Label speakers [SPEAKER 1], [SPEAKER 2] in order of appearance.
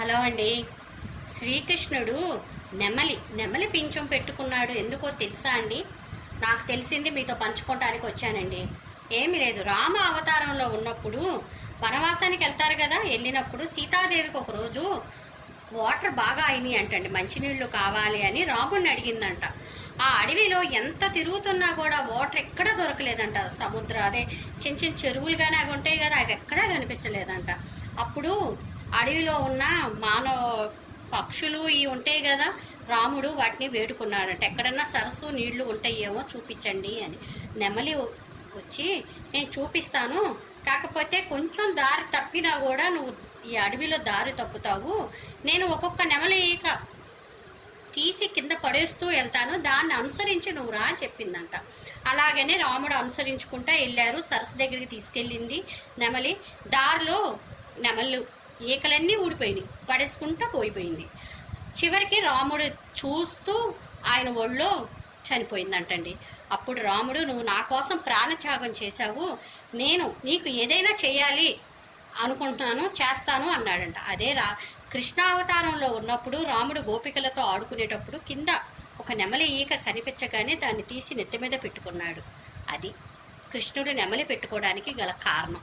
[SPEAKER 1] Hello అండి. శ్రీకృష్ణుడు నెమలి పింఛం పెట్టుకున్నాడు ఎందుకో తెలుసా అండి? నాకు తెలిసింది మీతో పంచుకోవటానికి వచ్చానండి. ఏమీ లేదు, రామ అవతారంలో ఉన్నప్పుడు వనవాసానికి వెళ్తారు కదా, వెళ్ళినప్పుడు సీతాదేవికి ఒక రోజు వాటర్ బాగా అయినాయి అంటండి, మంచినీళ్లు కావాలి అని రాముడిని అడిగిందంట. ఆ అడవిలో ఎంత తిరుగుతున్నా కూడా వాటర్ ఎక్కడా దొరకలేదంట. అదే చిన్న చిన్న చెరువులు కానీ అవి ఉంటాయి కదా, అవి ఎక్కడా కనిపించలేదంట. అప్పుడు అడవిలో ఉన్న మానవ పక్షులు ఇవి ఉంటాయి కదా, రాముడు వాటిని వేడుకున్నాడంట, ఎక్కడన్నా సరస్సు నీళ్లు ఉంటాయేమో చూపించండి అని. నెమలి వచ్చి నేను చూపిస్తాను, కాకపోతే కొంచెం దారి తప్పినా కూడా నువ్వు ఈ అడవిలో దారి తప్పుతావు, నేను ఒక్కొక్క నెమలి ఈక తీసి కింద పడేస్తూ వెళ్తాను, దాన్ని అనుసరించి నువ్వు రా అని చెప్పిందంట. అలాగనే రాముడు అనుసరించుకుంటా వెళ్ళారు. సరస్సు దగ్గరికి తీసుకెళ్ళింది నెమలి. దారిలో నెమళ్ళు ఈకలన్నీ ఊడిపోయినాయి, పడేసుకుంటా పోయిపోయింది. చివరికి రాముడు చూస్తూ ఆయన ఒళ్ళో చనిపోయిందంటండి. అప్పుడు రాముడు, నువ్వు నా కోసం ప్రాణత్యాగం చేశావు, నేను నీకు ఏదైనా చేయాలి అనుకుంటున్నాను, చేస్తాను అన్నాడంట. అదే కృష్ణావతారంలో ఉన్నప్పుడు రాముడు గోపికలతో ఆడుకునేటప్పుడు కింద ఒక నెమలి ఈక కనిపించగానే దాన్ని తీసి నెత్తి మీద పెట్టుకున్నాడు. అది కృష్ణుడు నెమలి పెట్టుకోవడానికి గల కారణం.